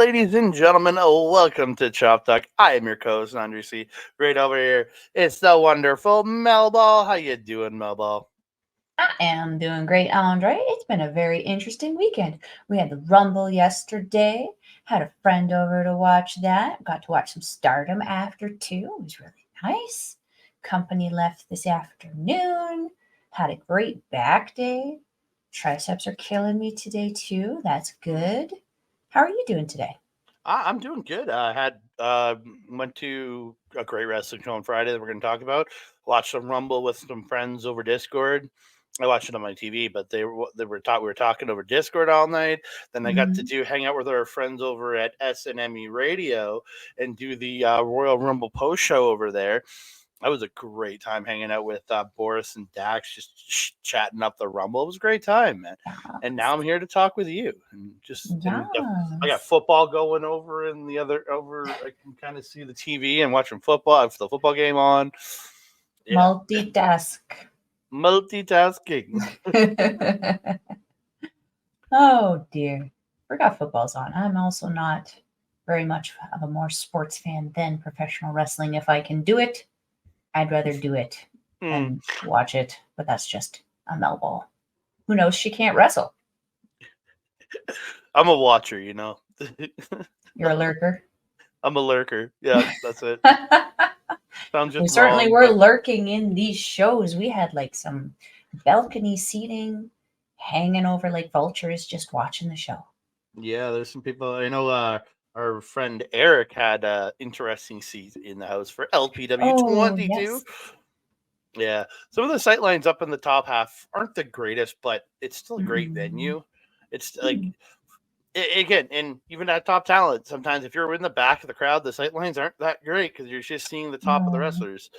ladies and gentlemen, welcome to Chop Talk. I am your co-host, Andre C. Right over here, it's the wonderful Melball. How you doing, Melball? I am doing great, Andre. It's been a very interesting weekend. We had the Rumble yesterday. Had a friend over to watch that. Got to watch some Stardom after too. It was really nice. Company left this afternoon. Had a great back day. Triceps are killing me today too. That's good. How are you doing today? I'm doing good. I had went to a great wrestling show on Friday that we're going to talk about. Watched some Rumble with some friends over Discord. I watched it on my TV, but we were talking over Discord all night. Then I got to Mhm. do hang out with our friends over at SNME Radio and do the Royal Rumble post show over there. That was a great time hanging out with Boris and Dax, just chatting up the Rumble. It was a great time, man. And now I'm here to talk with you, and I got Yes. football going over in the other over. I can kind of see the TV and watching football. I have the football game on. Yeah, Multitask. multitasking. Oh dear. Forgot football's on. I'm also not very much of a more sports fan than professional wrestling. If I can do it, I'd rather do it Hmm. than watch it. But that's just a Melball. Who knows? She can't wrestle. I'm a watcher, you know. You're a lurker. I'm a lurker. Yeah, that's it. Sounds We just certainly wrong, were but lurking in these shows. We had like some balcony seating, hanging over like vultures, just watching the show. yeah, there's some people I know. Our friend Eric had interesting seats in the house for LPW Oh 22. yes. Yeah, some of the sight lines up in the top half aren't the greatest, but it's still a great Mm-mm. venue. It's like again, and even at top talent, sometimes if you're in the back of the crowd, the sight lines aren't that great because you're just seeing the top of the No. wrestlers.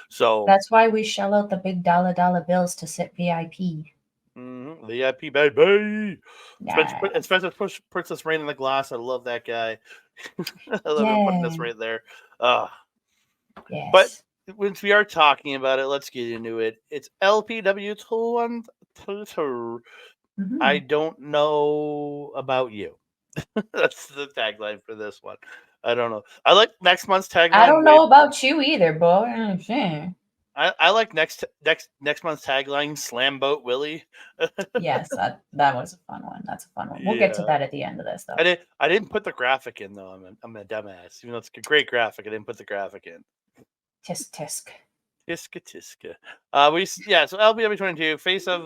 So That's why we shell out the big dollar bills to sit VIP. VIP baby. Yeah. Spencer puts us right in the glass. I love that guy. I love him putting us Yeah. right there. Uh, but Yes. once we are talking about it, let's get into it. It's LPW 22. I Hmm. don't know about you. That's the tagline for this one. I don't know. I like next month's I tagline don't way. know about you either, boy. Shit. I like next month's tagline Slam Boat Willie. Yes, that was a fun one. That's a fun one. We'll get to Yeah. that at the end of this, though. I didn't put the graphic in though. I'm a dumbass. Even though it's a great graphic, I didn't put the graphic in. Tisk tisk. Tiska tiska. So LBW 22 face of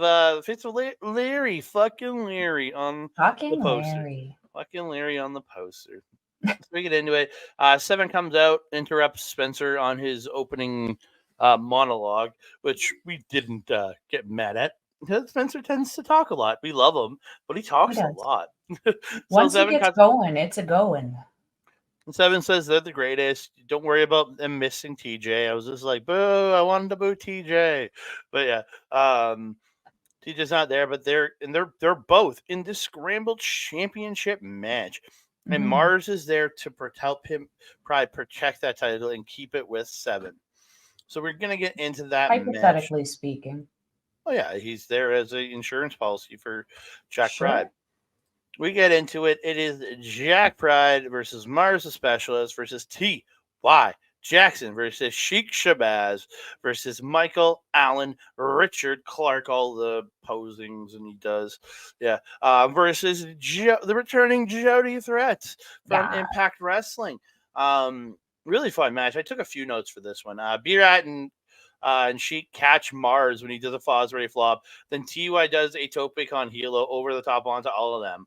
Larry fucking Larry on the Fucking poster. Larry. Fucking Larry on the poster. Let's get into it. Seven comes out, interrupts Spencer on his opening monologue, which we didn't get mad at. Because Spencer tends to talk a lot. We love him, but he He talks a does. lot. So Once he Seven gets cuts. going, it's a going. Seven says they're the greatest. Don't worry about them missing TJ. I was just like, boo! I wanted to boo TJ, but yeah, TJ's not there. But they're both in this Scramble Championship match, and Hmm. Mars is there to help him probably protect that title and keep it with Seven. So we're gonna get into that match. Hypothetically speaking. Oh yeah, he's there as an insurance policy for Jack Pride. Sure. We get into it. It is Jack Pride versus Mars the Specialist versus T.Y. Jackson versus Sheik Shabazz versus Michael Allen, Richard Clark, all the posings and he does. Yeah. Versus the returning Jody Threat from Yeah. Impact Wrestling. Really fun match. I took a few notes for this one. B-Rat and Sheik catch Mars when he does a Fosbury flop. Then TY does a Tope con Hilo over the top onto all of them.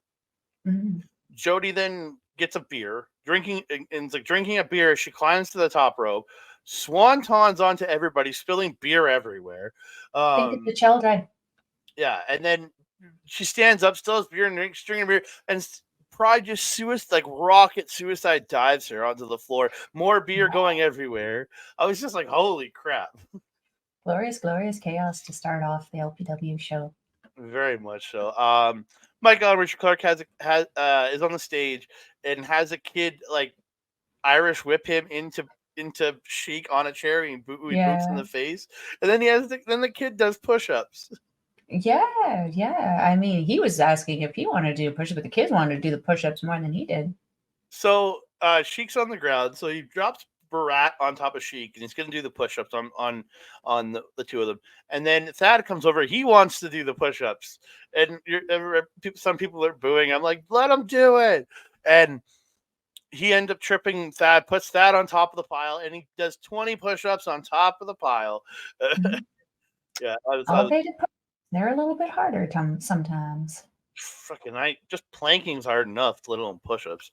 Mhm. Jody then gets a beer, drinking, and it's like drinking a beer. She climbs to the top rope, swantons onto everybody, spilling beer everywhere. Think of the Um, children. yeah, and then she stands up, still has beer and drinking beer, and Pride just like rocket suicide dives her onto the floor. More beer going everywhere. I was just like, holy crap. Glorious, glorious chaos to start off the LPW show. Very much so. My God, Richard Clark is on the stage and has a kid like Irish whip him into Sheik on a chair and he boots in Yeah. the face, and then then the kid does push-ups. Yeah, yeah. I mean, he was asking if he wanted to do push-ups, but the kids wanted to do the push-ups more than he did. So Sheik's on the ground, so he drops Barat on top of Sheik, and he's going to do the push-ups on the two of them. And then Thad comes over. He wants to do the push-ups, and some people are booing. I'm like, let him do it. And he ends up tripping Thad, puts Thad on top of the pile, and he does 20 push-ups on top of the pile. Mhm. Yeah, Elevated push, they're a little bit harder sometimes. just planking's hard enough, let alone push-ups.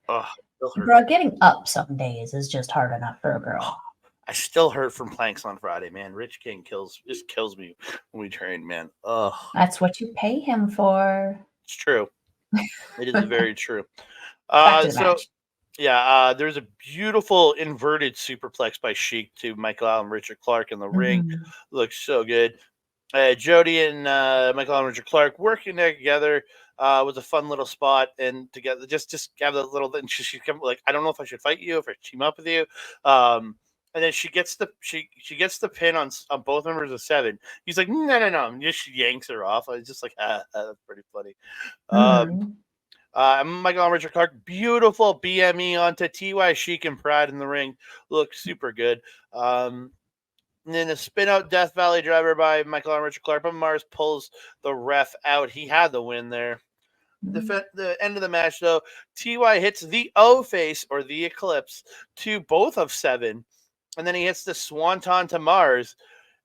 Oh, still hurt. Bro, getting up some days is just hard enough for a girl. I still hurt from planks on Friday, man. Rich King kills me when we train, man. Ugh, That's what you pay him for. it's true. It is very true. Back to the So match. yeah, there's a beautiful inverted superplex by Sheik to Michael Allen, Richard Clark in the ring. Mhm. Looks so good. Jody and Michael Allen, Richard Clark working there together was a fun little spot, and together just have a little. And she's like, I don't know if I should fight you, if I should team up with you. And then she gets the pin on both members of 7. He's like, no, and just she yanks her off. I was just like, that's pretty funny. Mhm. Michael and Richard Clark, beautiful BME onto TY Sheik and Pride in the ring. Looks super good. And then a spin out Death Valley driver by Michael and Richard Clark, but Mars pulls the ref out. He had the win there. The end of the match, though, TY hits the O face or the Eclipse to both of 7. And then he hits the Swanton to Mars.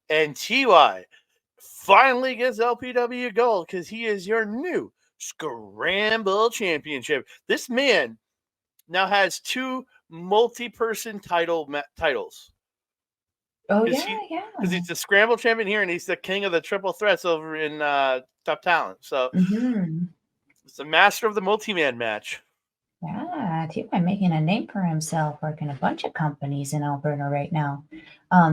And TY finally gets LPW gold because he is your new Scramble Championship. This man now has 2 multi-person titles. Oh Because he's the Scramble champion here, and he's the king of the triple threats over in Top Talent. So it's the master of the multi-man match. Yeah, TY making a name for himself, working a bunch of companies in Alberta right now.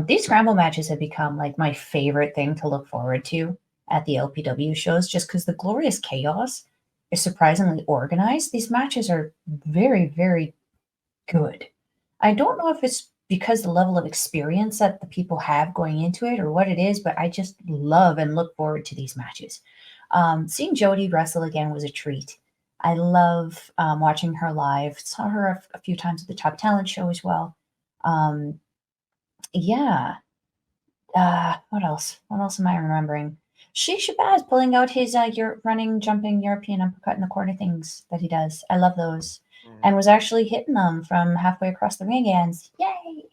These scramble matches have become like my favorite thing to look forward to at the LPW shows, just because the glorious chaos is surprisingly organized. These matches are very, very good. I don't know if it's because the level of experience that the people have going into it or what it is, but I just love and look forward to these matches. Seeing Jody wrestle again was a treat. I love watching her live. Saw her a few times at the Top Talent show as well. Yeah. What else? What else am I remembering? Sheik Shabazz pulling out his running, jumping European uppercut in the corner things that he does. I love those. And was actually hitting them from halfway across the ring ends. Yay!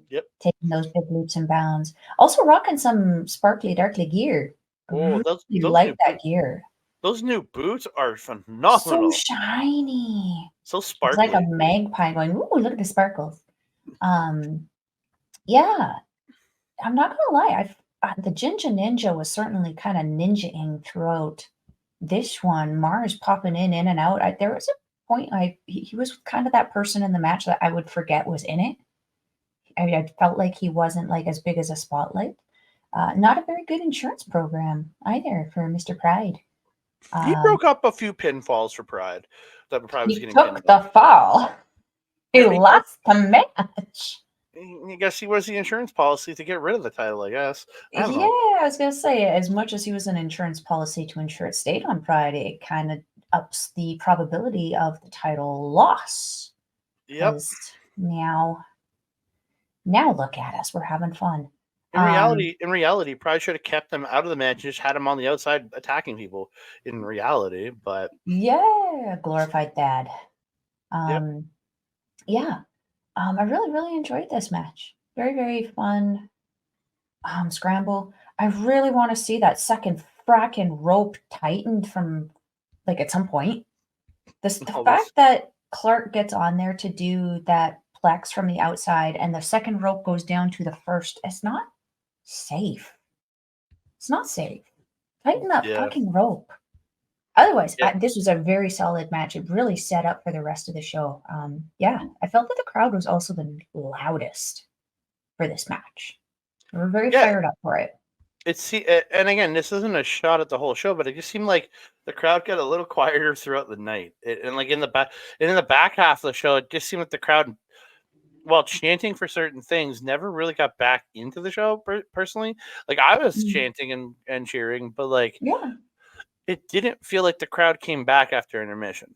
Yep. Taking those big leaps and bounds. Also rocking some sparkly, darkly gear. Oh, those like that gear. Those new boots are phenomenal. So shiny. So sparkly. It's like a magpie going, ooh, look at the sparkles. Yeah. I'm not gonna lie. The Jinja Ninja was certainly kind of ninja-ing throughout this one. Mars popping in and out. There was a point he was kind of that person in the match that I would forget was in it. I felt like he wasn't like as big as a spotlight. Not a very good insurance program either for Mr. Pride. He broke up a few pinfalls for Pride. That Pride was He getting took the fall. He lost the match. I guess he was the insurance policy to get rid of the title, I guess. I was going to say, as much as he was an insurance policy to ensure it stayed on Pride, it kind of ups the probability of the title loss. Yep. Now look at us. We're having fun. In reality, Pride should have kept them out of the match and just had him on the outside attacking people in reality, but... Yeah, glorified Thad. Yep. Yeah. I really, really enjoyed this match. Very, very fun. Scramble. I really want to see that second fracking rope tightened from, like, at some point. The fact that Clark gets on there to do that plex from the outside and the second rope goes down to the first, it's not safe. It's not safe. Tighten that fucking rope. Otherwise, this was a very solid match. It really set up for the rest of the show. I felt that the crowd was also the loudest for this match. They were very fired up for it. And again, this isn't a shot at the whole show, but it just seemed like the crowd got a little quieter throughout the night. And like in the back half of the show, it just seemed like the crowd, while chanting for certain things, never really got back into the show. Personally, like I was chanting and cheering, but like it didn't feel like the crowd came back after intermission.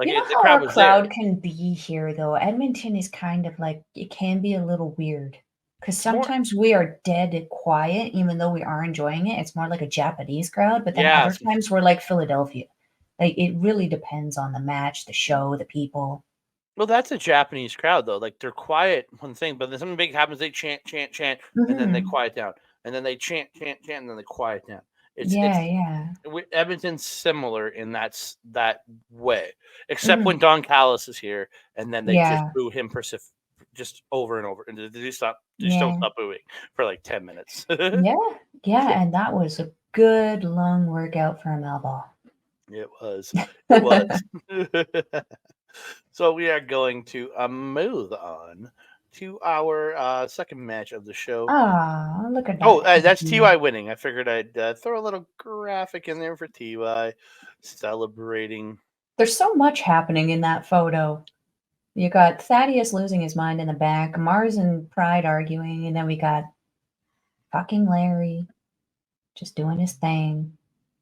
Like You know the how crowd our was there. crowd can be here, though? Edmonton is kind of like, it can be a little weird because It's more, sometimes we are dead quiet, even though we are enjoying it. It's more like a Japanese crowd, but then yeah. other times we're like Philadelphia. Like, it really depends on the match, the show, the people. Well, that's a Japanese crowd though. Like they're quiet one thing, but then something big happens. They chant, chant, chant, and then they Hmm. quiet down, and then they chant, chant, chant, and then they quiet down. Yeah, It's yeah. Edmonton's similar in that way, except when Hmm. Don Callis is here, and then they just Yeah, boo him just over and over, and they just don't yeah, stop booing for like 10 minutes. yeah, yeah. And that was a good long workout for a Melball. It was, it was. So we are going to move on to our second match of the show. Ah, look at Oh, that. that's Ty winning. I figured I'd throw a little graphic in there for Ty celebrating. There's so much happening in that photo. You got Thaddeus losing his mind in the back, Mars and Pride arguing, and then we got fucking Larry just doing his thing.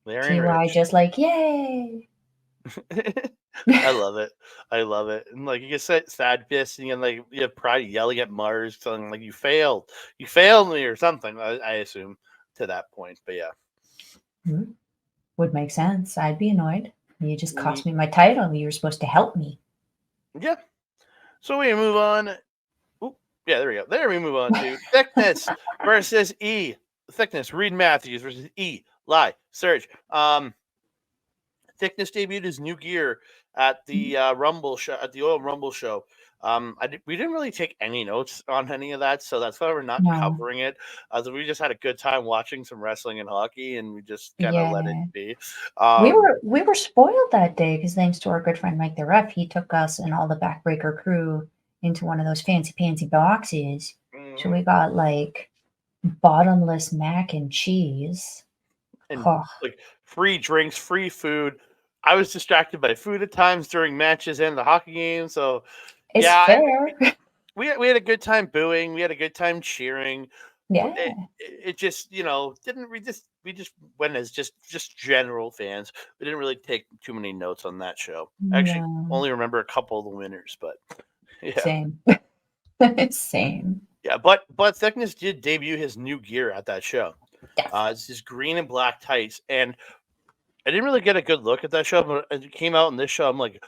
Larry and TY Rich. just like, yay. I love it. I love it. And like you get sad pissing and like you have Pride yelling at Mars, telling like you failed me or something. I assume to that point, but yeah. Would make sense. I'd be annoyed. You just Mm, cost me my title. You were supposed to help me. yeah. So we move on. Oop, yeah, there we go. There we move on to Thickness versus E. Thickness, Reed Matthews versus E. Lie, Surge. Thickness debuted his new gear at the Rumble show, at the Oil Rumble show. We didn't really take any notes on any of that, so that's why we're not No. covering it. So we just had a good time watching some wrestling and hockey, and we just kind of let it Yeah. be. We Um, were we were spoiled that day because thanks to our good friend Mike the Ref, he took us and all the backbreaker crew into one of those fancy pantsy boxes. So mhm. we got like bottomless mac and cheese. And Oh, like free drinks, free food. I was distracted by food at times during matches and the hockey game. So it's yeah, fair. we had a good time booing. We had a good time cheering. But Yeah. it just didn't we just went as just general fans. We didn't really take too many notes on that show. I actually No. only remember a couple of the winners, but yeah. Same. Same. Yeah, but Thickness did debut his new gear at that show. Yes. It's his green and black tights, and I didn't really get a good look at that show, but it came out in this show. I'm like,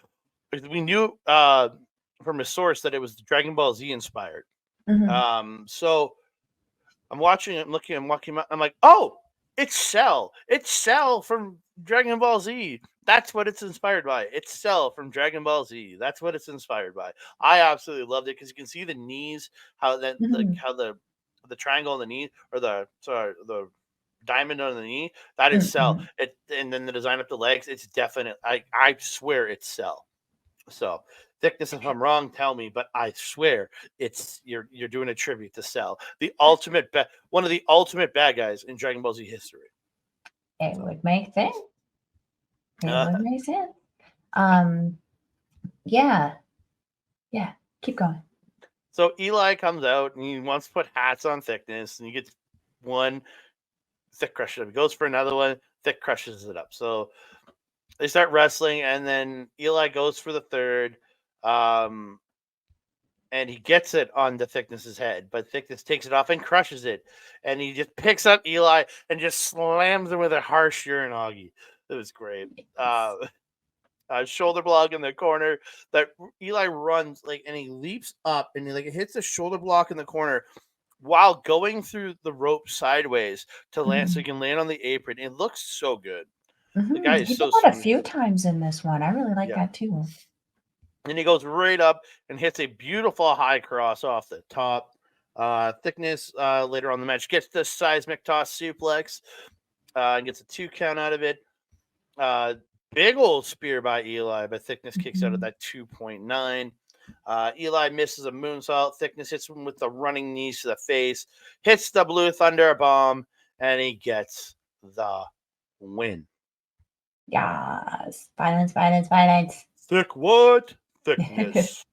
we knew from a source that it was Dragon Ball Z inspired. Hmm. So I'm watching it, I'm walking out, I'm like, oh, it's Cell. It's Cell from Dragon Ball Z. That's what it's inspired by. It's Cell from Dragon Ball Z. That's what it's inspired by. I absolutely loved it because you can see the knees, how that like Hmm. how the triangle on the knee or the diamond on the knee. That is Cell. Hmm. It and then the design of the legs. It's definite. I swear it's Cell. So Thickness, if I'm wrong, tell me, but I swear it's you're doing a tribute to Cell, the ultimate one of the ultimate bad guys in Dragon Ball Z history. It So, would make sense. It uh, would make sense. Um, yeah, yeah. Keep going. so Eli comes out and he wants to put hats on Thickness, and he gets one. Thick crushes it up. He goes for another one. Thick crushes it up. So they start wrestling, and then Eli goes for the third. Um, and he gets it on the Thickness's head, but Thickness takes it off and crushes it, and he just picks up Eli and just slams him with a harsh uranagi. It was great. Uh, Shoulder block in the corner that Eli runs like, and he leaps up and he like hits the shoulder block in the corner while going through the rope sideways to land so Hmm. he can land on the apron. It looks so good. The guy Hmm. is He did so that a smooth. few times in this one. I really like Yeah. that too. And he goes right up and hits a beautiful high cross off the top. Thickness later on the match gets the seismic toss suplex and gets a 2 count out of it. Big old spear by Eli, but Thickness kicks out of Hmm. that 2.9. Eli misses a moonsault. Thickness hits him with the running knees to the face, hits the Blue Thunder bomb, and he gets the win. Yes. Violence, violence, violence. Thick what? Thickness.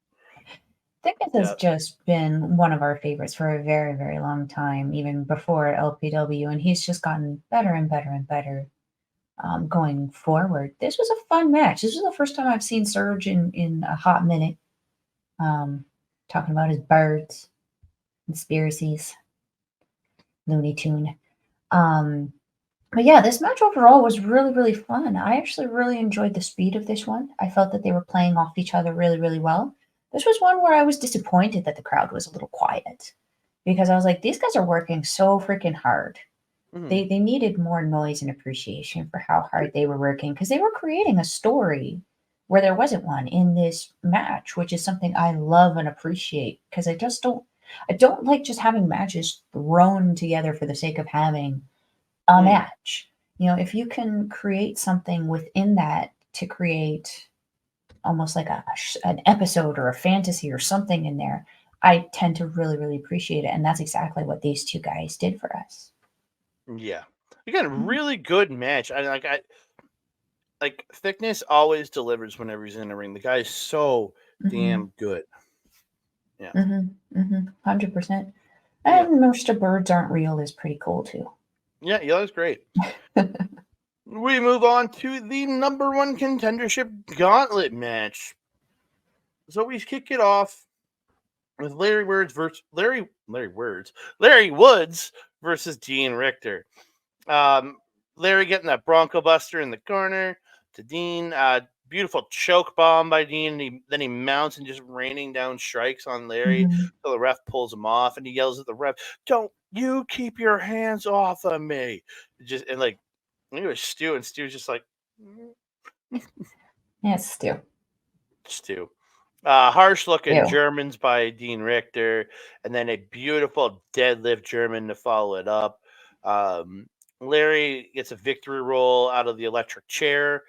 Thickness has Yeah. just been one of our favorites for a very, very long time, even before LPW, and he's just gotten better and better and better. going forward. This was a fun match. This was the first time I've seen Surge in a hot minute. Talking about his birds, conspiracies, Looney Tune. But yeah, this match overall was really, really fun. I actually really enjoyed the speed of this one. I felt that they were playing off each other really, really well. This was one where I was disappointed that the crowd was a little quiet because I was like, these guys are working so freaking hard. They needed more noise and appreciation for how hard they were working because they were creating a story where there wasn't one in this match, which is something I love and appreciate because I don't like just having matches thrown together for the sake of having a match. You know, if you can create something within that to create almost like an episode or a fantasy or something in there, I tend to really, really appreciate it. And that's exactly what these two guys did for us. Yeah. Again, really good match. Like Thickness always delivers whenever he's in the ring. The guy is so damn good. Yeah. 100%. Yeah. And Mr. Birds Aren't Real is pretty cool too. Yeah, that was great. We move on to the number one contendership gauntlet match. So we kick it off with Larry Woods versus Dean Richter. Larry getting that Bronco Buster in the corner to Dean. Beautiful choke bomb by Dean. And then he mounts and just raining down strikes on Larry until the ref pulls him off, and he yells at the ref, "Don't you keep your hands off of me!" And like, I think it was Stu, and Stu's just like, Yeah, Stu. Stu. Harsh looking Ew. Germans by Dean Richter, and then a beautiful deadlift German to follow it up. Larry gets a victory roll out of the electric chair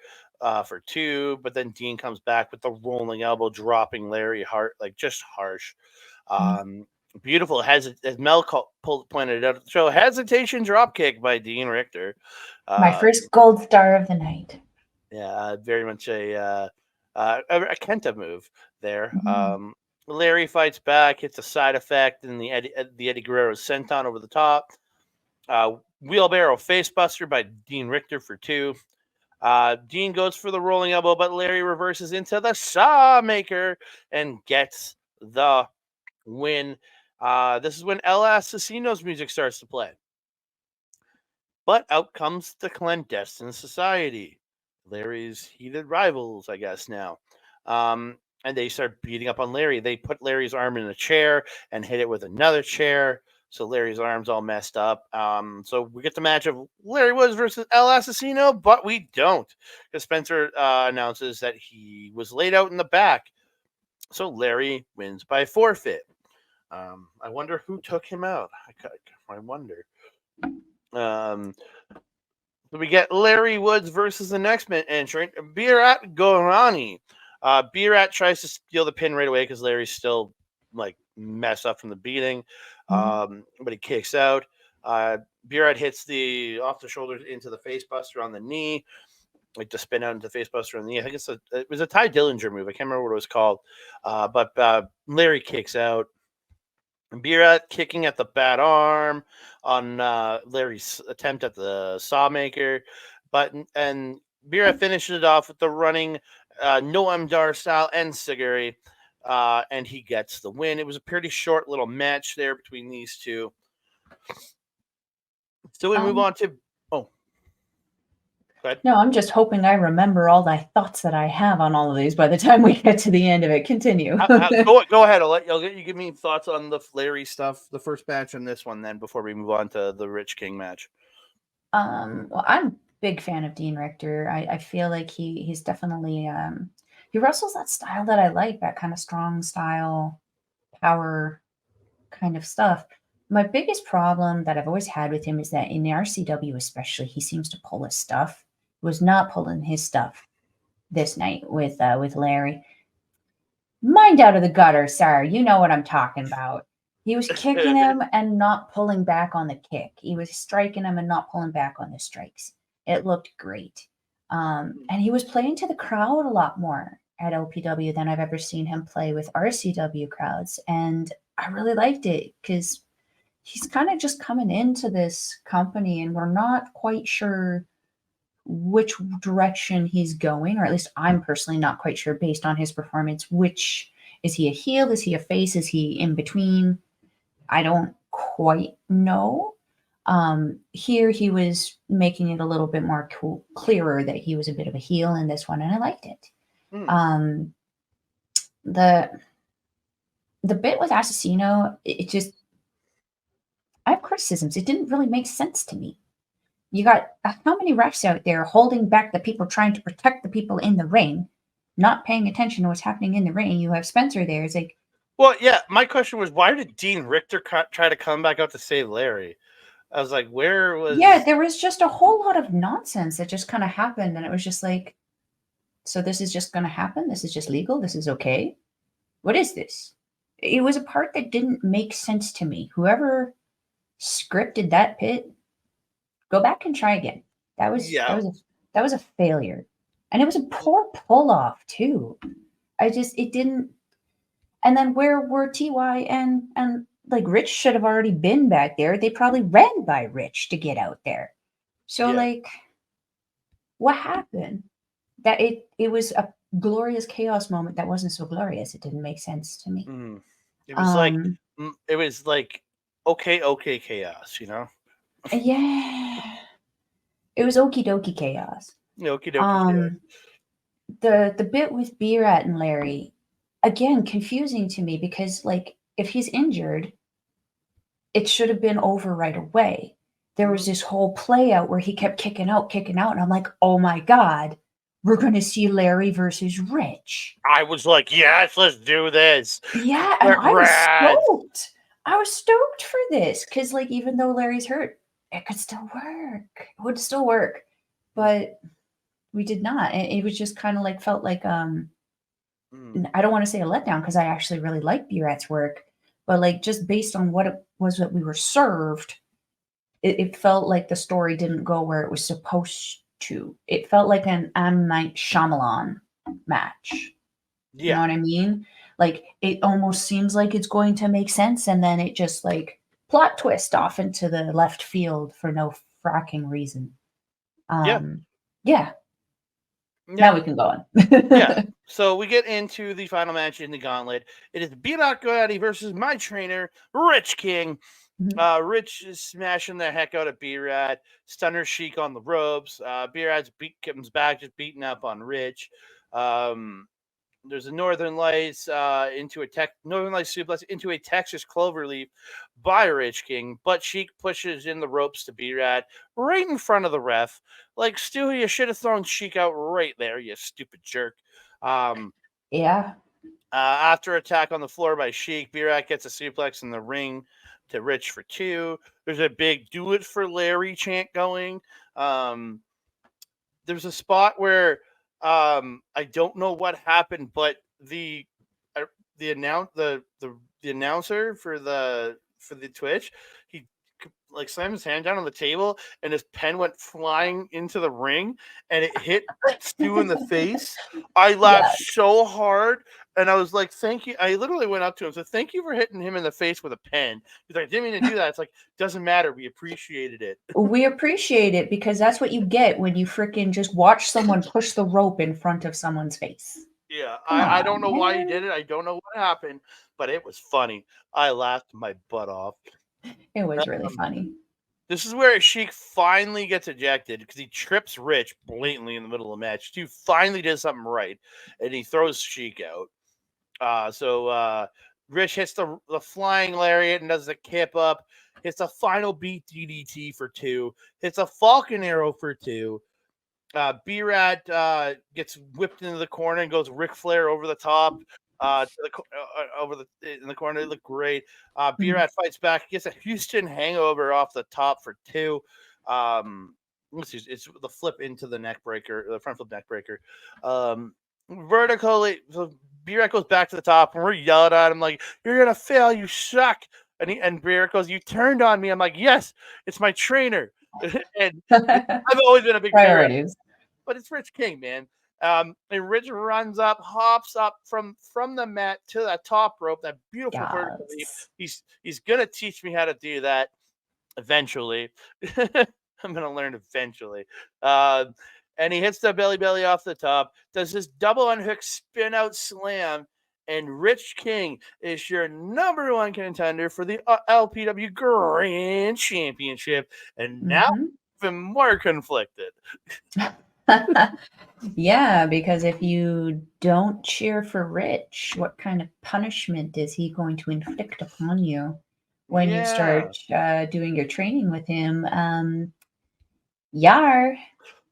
for 2, but then Dean comes back with the rolling elbow, dropping Larry like just harsh. Beautiful, as Mel pointed out at the show, hesitation drop kick by Dean Richter. My first gold star of the night. Yeah, very much a Kenta move there. Larry fights back, hits a side effect, and the Eddie Guerrero senton over the top. Wheelbarrow facebuster by Dean Richter for 2. Dean goes for the rolling elbow, but Larry reverses into the Sawmaker and gets the win. This is when El Asesino's music starts to play. But out comes the clandestine society. Larry's heated rivals, I guess, now. And they start beating up on Larry. They put Larry's arm in a chair and hit it with another chair. So Larry's arm's all messed up. So we get the match of Larry Woods versus El Asesino, but we don't. Because Spencer announces that he was laid out in the back. So Larry wins by forfeit. I wonder who took him out. I wonder. So we get Larry Woods versus the next entrant, Birat Gorani. Birat tries to steal the pin right away because Larry's still like messed up from the beating, but he kicks out. Birat hits the off the shoulders into the face buster on the knee, like to spin out into the face buster on the knee. I think it was a Ty Dillinger move. I can't remember what it was called, but Larry kicks out. Birat kicking at the bad arm on Larry's attempt at the Sawmaker, and Birat finishes it off with the running Noam Dar style and Siguri, and he gets the win. It was a pretty short little match there between these two. So we move on to No, I'm just hoping I remember all the thoughts that I have on all of these by the time we get to the end of it. Continue. Go ahead. I'll let you give me thoughts on the Larry stuff, the first match, and this one, then before we move on to the Rich King match. Well, I'm a big fan of Dean Richter. I feel like he's definitely he wrestles that style that I like, that kind of strong style, power kind of stuff. My biggest problem that I've always had with him is that in the RCW especially, he seems to pull his stuff. He was not pulling his stuff this night with Larry. Mind out of the gutter, sir. You know what I'm talking about. He was kicking him and not pulling back on the kick. He was striking him and not pulling back on the strikes. It looked great. And he was playing to the crowd a lot more at LPW than I've ever seen him play with RCW crowds. And I really liked it because he's kind of just coming into this company and we're not quite sure which direction he's going, or at least I'm personally not quite sure based on his performance. Which is he a heel? Is he a face? Is he in between? I don't quite know. Here he was making it a little bit more clearer that he was a bit of a heel in this one, and I liked it. Mm. The bit with Assassino, it just, I have criticisms. It didn't really make sense to me. You got how many refs out there holding back the people trying to protect the people in the ring, not paying attention to what's happening in the ring. You have Spencer there. It's like, Well, yeah, my question was, why did Dean Richter try to come back out to save Larry? I was like, where was... yeah, there was just a whole lot of nonsense that just kind of happened, and it was just like, so this is just going to happen? This is just legal? This is okay? What is this? It was a part that didn't make sense to me. Whoever scripted that pit, go back and try again. That was a failure, and it was a poor pull off too. It didn't. And then where were Ty and like Rich should have already been back there. They probably ran by Rich to get out there. So like, what happened? That it was a glorious chaos moment that wasn't so glorious. It didn't make sense to me. It was like okay chaos, you know? Yeah. It was okie dokie chaos. Okie dokie chaos. The bit with B-Rat and Larry, again, confusing to me because like if he's injured, it should have been over right away. There was this whole play out where he kept kicking out, and I'm like, oh my God, we're going to see Larry versus Rich. I was like, yes, let's do this. Yeah, and I was stoked. I was stoked for this because, like, even though Larry's hurt, it could still work. It would still work, but we did not. It was just kind of like felt like I don't want to say a letdown because I actually really like B-Rat's work, but like just based on what it was that we were served, it felt like the story didn't go where it was supposed to. It felt like an M. Night Shyamalan match. Yeah. You know what I mean? Like it almost seems like it's going to make sense, and then it just like plot twist off into the left field for no fracking reason. Yeah. Now we can go on. Yeah. So we get into the final match in the gauntlet. It is B-Rock Gotti versus my trainer, Rich King. Rich is smashing the heck out of B-Rat. Stunner Sheik on the ropes. B-Rat's comes back, just beating up on Rich. There's a Northern Lights Northern Lights suplex into a Texas cloverleaf by Rich King, but Sheik pushes in the ropes to B-Rat right in front of the ref. Like, Stu, you should have thrown Sheik out right there, you stupid jerk. Yeah. After attack on the floor by Sheik, B-Rat gets a suplex in the ring to Rich for 2. There's a big "Do It for Larry" chant going. There's a spot where I don't know what happened, but the announcer for the Twitch, he like slammed his hand down on the table and his pen went flying into the ring and it hit Stu in the face. I laughed so hard and I was like, thank you. I literally went up to him and said, thank you for hitting him in the face with a pen. He's like, I didn't mean to do that. It's like, doesn't matter. We appreciated it. We appreciate it because that's what you get when you freaking just watch someone push the rope in front of someone's face. Yeah, I don't know why he did it. I don't know what happened, but it was funny. I laughed my butt off. It was really funny. This is where Sheik finally gets ejected because he trips Rich blatantly in the middle of the match. Stu finally did something right, and he throws Sheik out. So Rich hits the flying lariat and does the kip up. Hits a final beat DDT for 2. Hits a Falcon Arrow for 2. B-Rat gets whipped into the corner and goes Ric Flair over the top in the corner. It looked great. B-Rat fights back, gets a Houston hangover off the top for 2. It's the flip into the neck breaker, the front flip neck breaker. Vertically, so B-Rat goes back to the top, and we're yelling at him like, "You're gonna fail, you suck!" And B-Rat goes, "You turned on me." I'm like, "Yes, it's my trainer." And I've always been a big priorities, but it's Rich King, man. And Rich runs up, hops up from the mat to that top rope, that beautiful vertical leap. He's gonna teach me how to do that eventually. I'm gonna learn eventually. and he hits the belly off the top, does this double unhook spin out slam, and Rich King is your number one contender for the LPW Grand Championship. And now Mhm. even more conflicted. Yeah, because if you don't cheer for Rich, what kind of punishment is he going to inflict upon you when you Yeah. start doing your training with him? Yar,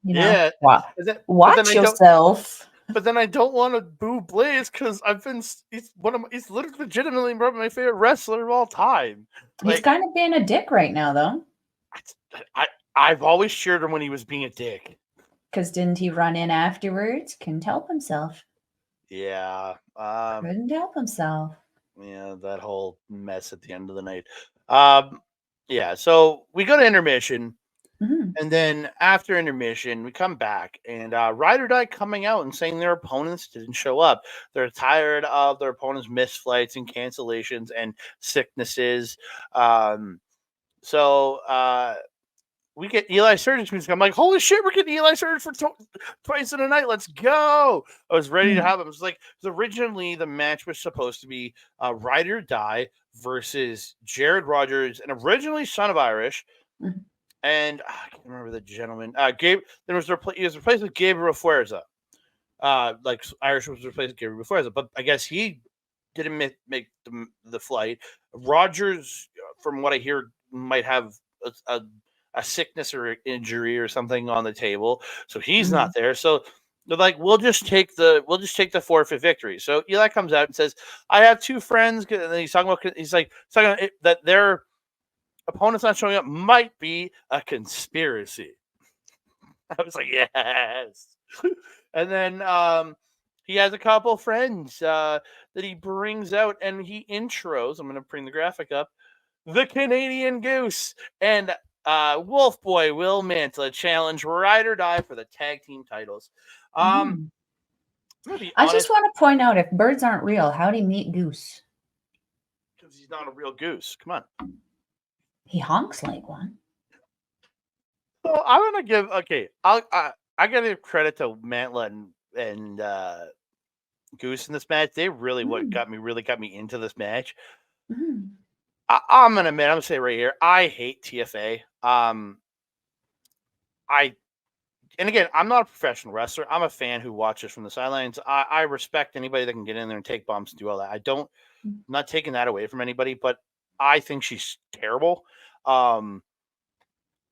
Yeah. But then watch I don't. yourself. But then I don't want to boo Blaze because he's he's literally legitimately my favorite wrestler of all time. He's Like kind of being a dick right now, though, I've always cheered him when he was being a dick. because didn't he run in afterwards? Couldn't help himself. Yeah. Couldn't help himself. Yeah, that whole mess at the end of the night. Um, yeah, so we go to intermission, Mhm. and then after intermission, we come back, and Ride or Die coming out and saying their opponents didn't show up. They're tired of their opponents' missed flights and cancellations and sicknesses. Um, so we get Eli Surge's music. I'm like, holy shit, we're getting Eli Surge for twice in a night. Let's go. I was ready to Mhm. have him. It was like, originally the match was supposed to be Ride or Die versus Jared Rogers and originally Son of Irish. Mhm. And I can't remember the gentleman. He was replaced with Gabriel Fuerza. Like Irish was replaced with Gabriel Fuerza, but I guess he didn't make the flight. Rogers, from what I hear, might have a sickness or injury or something on the table, so he's not Mhm. there. So they're like, we'll just take the forfeit victory. So Eli comes out and says, "I have two friends," and then he's talking about that their opponents not showing up might be a conspiracy. I was like, yes. And then he has a couple friends that he brings out and he intros. I'm going to bring the graphic up. The Canadian Goose and Wolf Boy Will Mantla challenge Ride or Die for the tag team titles. I'm Mhm. going to be I just honest, want to point out if birds aren't real, how'd he meet Goose? because he's not a real goose. Come on. He honks like one. So I'm going to give, okay, I got to give credit to Mantla and Goose in this match. They really Mm. really got me into this match. Mhm. I'm gonna admit, I'm gonna say right here, I hate TFA. I and again, I'm not a professional wrestler. I'm a fan who watches from the sidelines. I respect anybody that can get in there and take bumps and do all that. I'm not taking that away from anybody, but I think she's terrible. Um,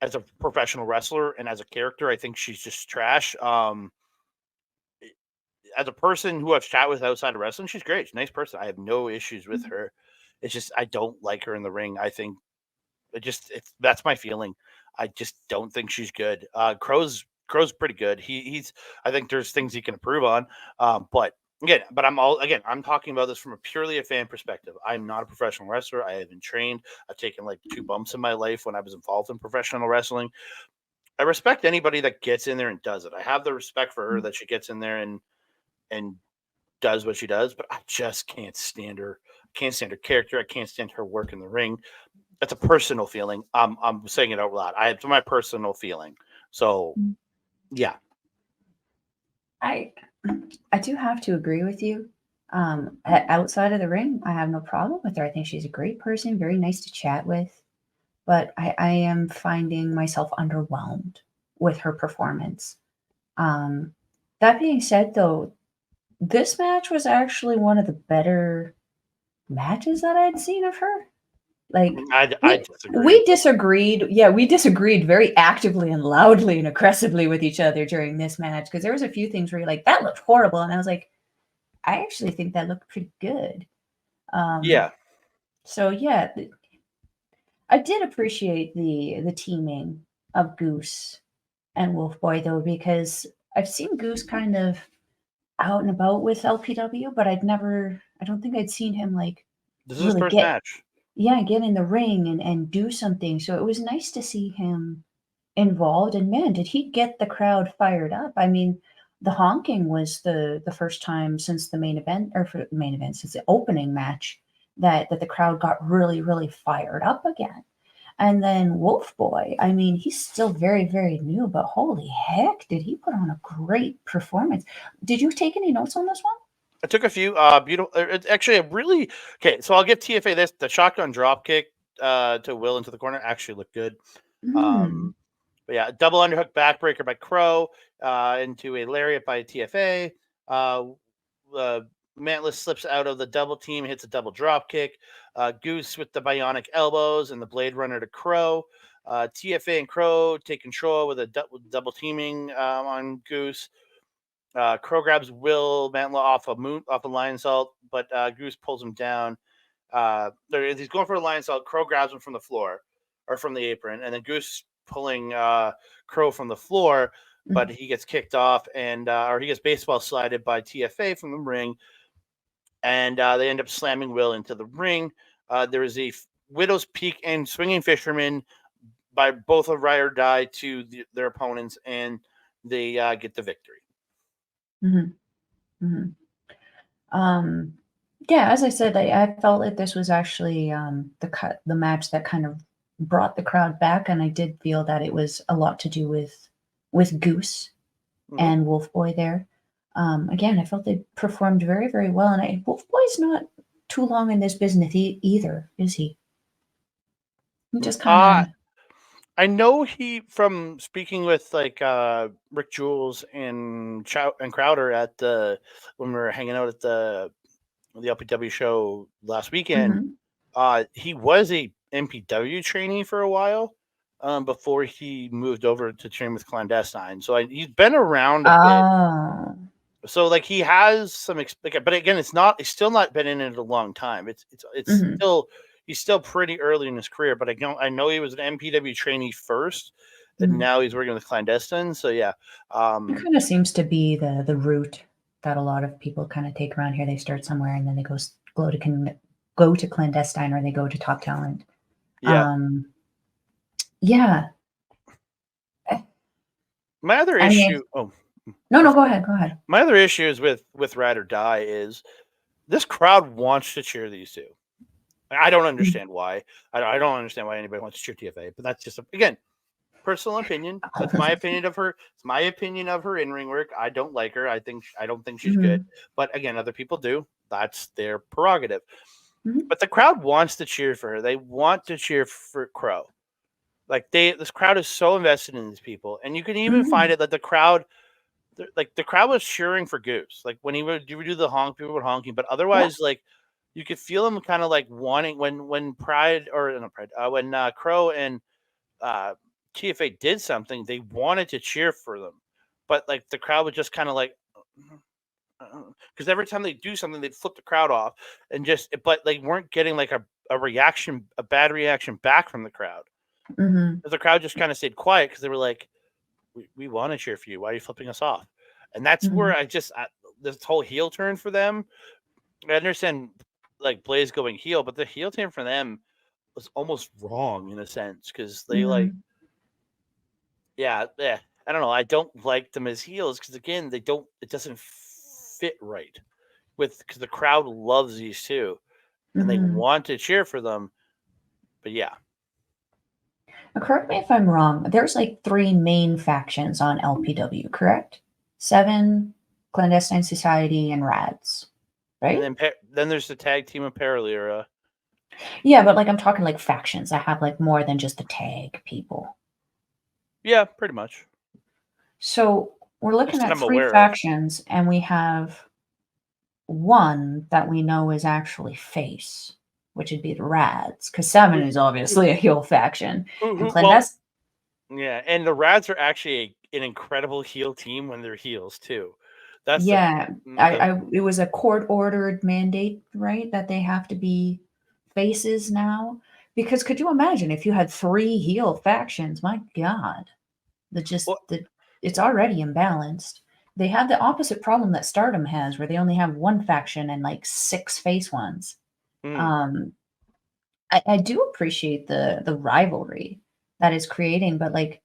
as a professional wrestler and as a character, I think she's just trash. As a person who I've chat with outside of wrestling, she's great. She's a nice person. I have no issues with Mhm. her. It's just I don't like her in the ring. I think that's my feeling. I just don't think she's good. Crow's pretty good. He's I think there's things he can improve on. But I'm talking about this from a fan perspective. I'm not a professional wrestler. I haven't trained. I've taken like 2 bumps in my life when I was involved in professional wrestling. I respect anybody that gets in there and does it. I have the respect for her that she gets in there and does what she does, but I just can't stand her. I can't stand her character. I can't stand her work in the ring. That's a personal feeling. I'm saying it out loud. It's my personal feeling. So Mhm. yeah, I I do have to agree with you. Outside of the ring, I have no problem with her. I think she's a great person, very nice to chat with. But I am finding myself underwhelmed with her performance. Um, that being said, though, this match was actually one of the better matches that I'd seen of her. Like I we disagree. disagreed. Yeah, we disagreed very actively and loudly and aggressively with each other during this match because there was a few things where you're like, that looked horrible. And I was like, I actually think that looked pretty good. Um, Yeah, so yeah, I did appreciate the teaming of Goose and Wolf Boy though, because I've seen Goose kind of out and about with LPW, but I don't think I'd seen him like this is his really first match. get in the ring and do something. So it was nice to see him involved. And man, did he get the crowd fired up? I mean, the honking was the first time since the main event or for the main event since the opening match that the crowd got really fired up again. And then Wolf Boy, I mean, he's still very, very new, but holy heck, did he put on a great performance? Did you take any notes on this one? I took a few beautiful. It's actually a really okay. So I'll give TFA this: the shotgun drop kick to Will into the corner actually looked good. Mm. Um, but yeah, double underhook backbreaker by Crow into a lariat by TFA. Uh, Mantless slips out of the double team, hits a double drop kick. Goose with the bionic elbows and the Blade Runner to Crow. TFA and Crow take control with a double teaming on Goose. Crow grabs Will Mantla off a lion salt, but Goose pulls him down. He's going for a lion salt. Crow grabs him from the floor or from the apron, and then Goose pulling Crow from the floor, but he gets kicked off and or he gets baseball slided by TFA from the ring, and they end up slamming Will into the ring. There is a Widow's Peak and Swinging Fisherman by both of Ride or Die to their opponents, and they get the victory. Mm-hmm. Mm-hmm. Yeah, as I said, I felt like this was actually the match that kind of brought the crowd back, and I did feel that it was a lot to do with Goose and Wolf Boy there. Again, I felt they performed very, very well, and Wolf Boy's not too long in this business either, is he? He just kind of. I know he from speaking with like Rick Jules and Crowder at the when we were hanging out at the LPW show last weekend. Mhm. He was a MPW trainee for a while before he moved over to train with Clandestine. So he's been around a bit. Oh. So like he has some, but again, it's still not been in it a long time. It's Mhm. still he's still pretty early in his career. But I know he was an MPW trainee first, and Mhm. now he's working with Clandestine. So yeah, It kind of seems to be the route that a lot of people kind of take around here. They start somewhere and then they go to clandestine or they go to top talent. yeah. Um, yeah, My other I mean, issue. Oh, no, no, go ahead, go ahead. my other issue is with Ride or Die is this crowd wants to cheer these two. I don't Mm. understand why. I don't understand why anybody wants to cheer TFA, but that's just again personal opinion. That's my opinion of her. It's my opinion of her in ring work. I don't like her. I don't think she's good. Mhm. But again, other people do. That's their prerogative. Mhm. But the crowd wants to cheer for her. They want to cheer for Crow. Like this crowd is so invested in these people, and you can even find Mhm. it that the crowd was cheering for Goose. Like when you would do the honk, people were honking, but Yeah. otherwise, like you could feel them kind of like wanting when Pride or not Pride, when Crow and uh, TFA did something, they wanted to cheer for them, but like the crowd was just kind of like, because every time they do something, they'd flip the crowd off and but they weren't getting like a reaction, a bad reaction back from the crowd. Mhm. The crowd just kind of stayed quiet because they were like, we want to cheer for you. Why are you flipping us off? And that's where Mhm. this whole heel turn for them. I understand like Blaze going heel, but the heel turn for them was almost wrong in a sense because they like, Mhm. yeah. I don't know. I don't like them as heels because again, they don't. It doesn't fit right because the crowd loves these two and they Mhm. want to cheer for them. But yeah, Correct me if I'm wrong. There's like three main factions on LPW, correct? Seven, Clandestine Society, and Rads, and right? then there's the tag team of Paralera. Yeah, but like I'm talking like factions that have like more than just the tag people. Yeah, pretty much. So we're Just looking that at I'm three aware of. factions, and we have one that we know is actually face, which would be the Rads, because Seven Who, is obviously a heel faction, and well, Clandestine. yeah, and the Rads are actually an incredible heel team when they're heels too. That's Yeah, the it was a court-ordered mandate, right, that they have to be faces now? Because could you imagine if you had 3 heel factions? My god, well, it's already imbalanced. They have the opposite problem that Stardom has, where they only have 1 faction and, like, 6 face ones. mm, Um, I do appreciate the rivalry that is creating, but, like,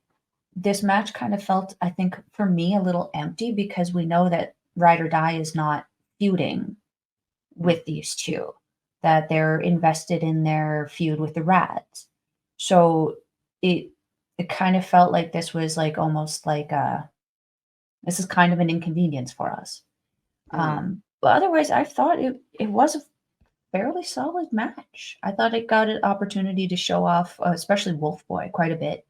this match kind of felt, I think, for me, a little empty because we know that Ride or Die is not feuding mm, with these two, that they're invested in their feud with the Rads. So it it kind of felt like this was like almost like this is kind of an inconvenience for us. Mm. But otherwise, I thought it was a fairly solid match. I thought it got an opportunity to show off, especially Wolf Boy, quite a bit,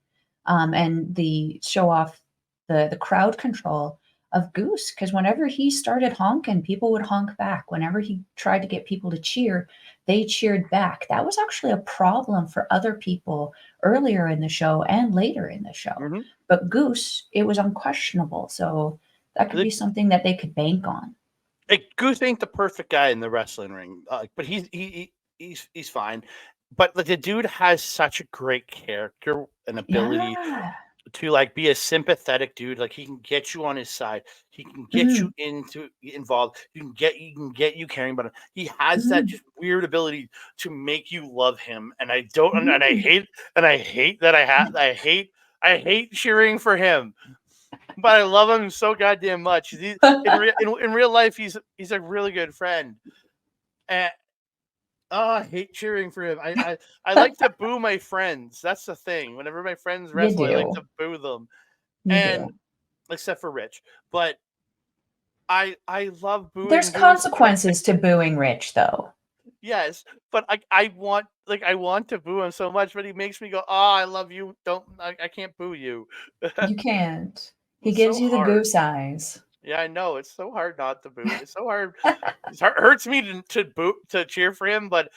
and the show off the crowd control of Goose. Because whenever he started honking, people would honk back. Whenever he tried to get people to cheer, they cheered back. That was actually a problem for other people earlier in the show and later in the show. Hmm. But Goose, it was unquestionable. So that could be something that they could bank on. Goose ain't the perfect guy in the wrestling ring, but he's fine. But like the dude has such a great character and ability Yeah. to like be a sympathetic dude. Like he can get you on his side. He can get you Mhm, involved. You can get you caring about him. He has that mhm, just weird ability to make you love him. And I don't and mhm. I hate that I hate cheering for him. But I love him so goddamn much. In real life, he's a really good friend. And I hate cheering for him. I like to boo my friends. That's the thing. Whenever my friends You wrestle, I like to do. boo them. You And do. except for Rich, but I love There's booing Goose. consequences to booing Rich, though. Yes, but I want to boo him so much, but he makes me go, "Oh, I love you. Don't I can't boo you." You can't. He It's gives so you the hard. goose eyes. Yeah, I know. It's so hard not to boo. It's so hard. Hurts me to cheer for him, but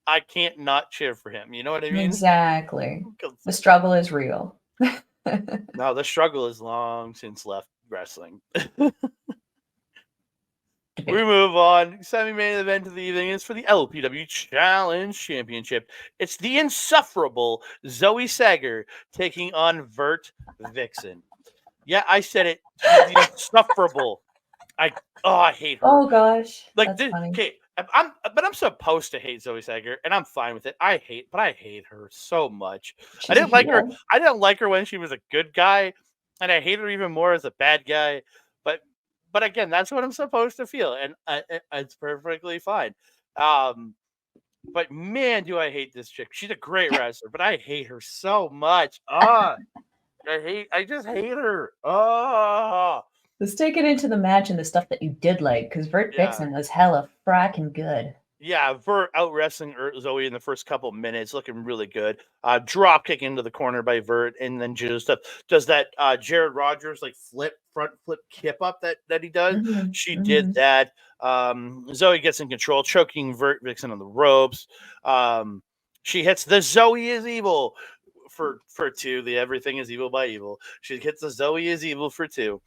I can't not cheer for him. You know what I mean? Exactly. 'Cause- The struggle is real. No, the struggle is long since left wrestling. We Debate. move on. Semi-main event of the evening is for the LPW Challenge Championship. It's the insufferable Zoe Sager taking on Vert Vixen. Yeah, I said it. She's the insufferable. I hate her. Oh gosh, Like that's this, funny. okay, but I'm supposed to hate Zoe Sager, and I'm fine with it. But I hate her so much. I She's a didn't like her. heel. I didn't like her when she was a good guy, and I hate her even more as a bad guy. But but again, that's what I'm supposed to feel, and it's perfectly fine. Um, but man, do I hate this chick. She's a great wrestler, but I hate her so much. I just hate her. Let's take it into the match and the stuff that you did like, because Vert Yeah. Vixen was hella fracking good. Yeah, Vert out wrestling Zoe in the first couple minutes, looking really good. Drop kick into the corner by Vert, and then just does that Jared Rogers like front flip kip up that he does. Mhm, She did mhm, that. Zoe gets in control, choking Vert Vixen on the ropes. She hits the Zoe is evil for two. The everything is evil by evil. She hits the Zoe is evil for two.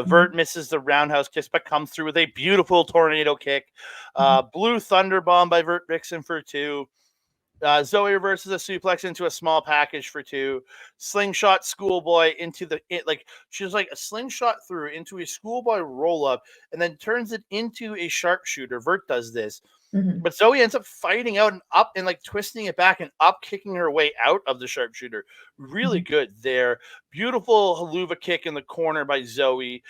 mhm, Vert misses the roundhouse kick, but comes through with a beautiful tornado kick. mhm, Blue Thunder Bomb by Vert Vixen for two. Zoe reverses a suplex into a small package for two. Slingshot schoolboy into she's like a slingshot through into a schoolboy roll up and then turns it into a sharpshooter. Vert does this. mhm, But Zoe ends up fighting out and up and like twisting it back and up, kicking her way out of the sharpshooter. Really mhm, good there. Beautiful haluva kick in the corner by Zoe.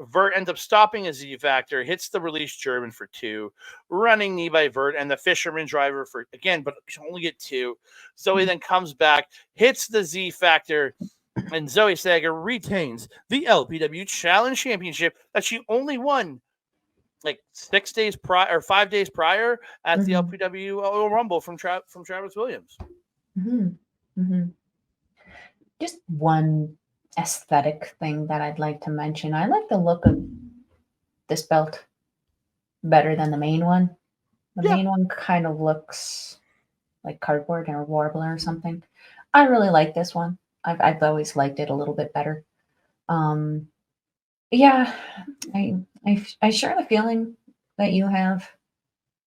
Vert ends up stopping a Z Factor, hits the release German for two. Running knee by Vert and the Fisherman driver for again, but can only get two. Zoe mhm. then comes back, hits the Z Factor, and Zoe Sager retains the LPW Challenge Championship that she only won like 6 days prior or 5 days prior at the Mhm, LPW Rumble from Travis Williams. mhm, mhm. Just one aesthetic thing that I'd like to mention. I like the look of this belt better than the main one. The Yeah, main one kind of looks like cardboard or warbler or something. I really like this one. I've always liked it a little bit better. Um, yeah, I share the feeling that you have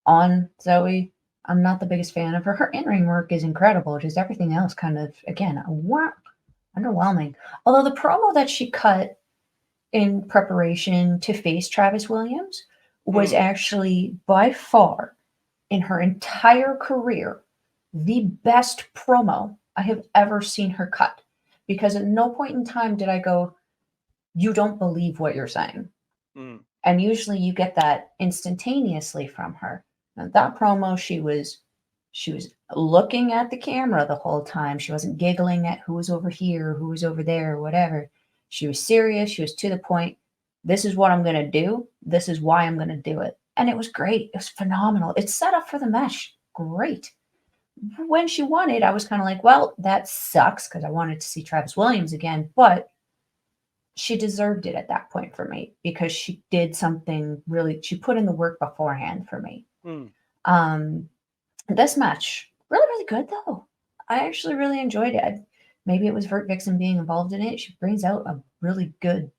on Zoe. I'm not the biggest fan of her. Her in-ring work is incredible. Just everything else kind of again, underwhelming. Although the promo that she cut in preparation to face Travis Williams was mm, actually by far in her entire career the best promo I have ever seen her cut. Because at no point in time did I go, you don't believe what you're saying. mm. And usually you get that instantaneously from her. Now, that promo, She was looking at the camera the whole time. She wasn't giggling at who was over here, who was over there, whatever. She was serious. She was to the point. This is what I'm going to do. This is why I'm going to do it. And it was great. It was phenomenal. It's set up for the match. Great. When she won it, I was kind of like, well, that sucks because I wanted to see Travis Williams again. But she deserved it at that point for me because she did something really, she put in the work beforehand for me. Um, this match, really, really good though. I actually really enjoyed it. Maybe it was Vert Vixen being involved in it. She brings out a really good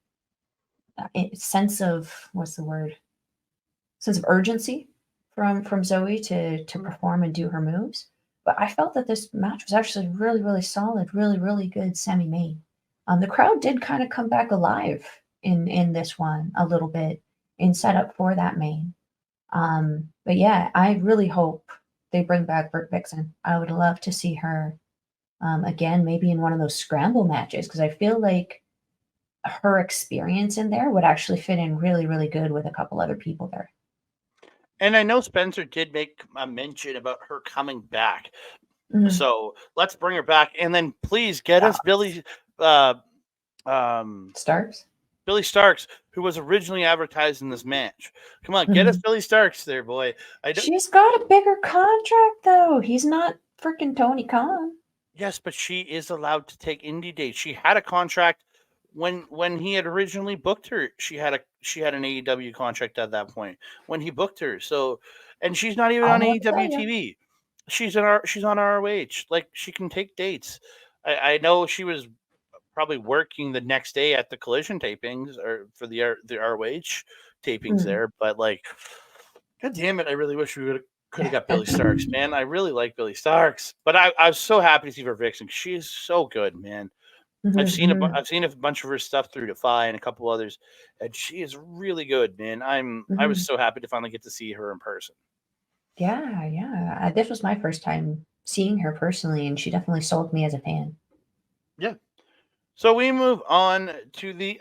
sense of, what's the word? Sense of urgency from Zoe to perform and do her moves. But I felt that this match was actually really, really solid, really, really good semi-main. The crowd did kind of come back alive in this one a little bit in setup for that main. But yeah, I really hope they bring back Vert Vixen. I would love to see her again, maybe in one of those scramble matches, because I feel like her experience in there would actually fit in really, really good with a couple other people there. And I know Spencer did make a mention about her coming back. Mhm. So let's bring her back. And then please get us Billy Starks? Billy Starks, who was originally advertised in this match. Come on, get us Billy Starks there, boy. She's got a bigger contract, though. He's not freaking Tony Khan. Yes, but she is allowed to take indie dates. She had a contract when he had originally booked her. She had an AEW contract at that point when he booked her. So, and she's not even on AEW TV. She's on ROH. Like, she can take dates. I know she was probably working the next day at the Collision tapings or for the ROH tapings there, but like, god damn it, I really wish we could have got Billy Starks, man. I really like Billy Starks, but I was so happy to see her Vixen. She is so good, man. I've seen a bunch of her stuff through Defy and a couple others, and she is really good, man. I was so happy to finally get to see her in person. Yeah. This was my first time seeing her personally, and she definitely sold me as a fan. Yeah. So we move on to the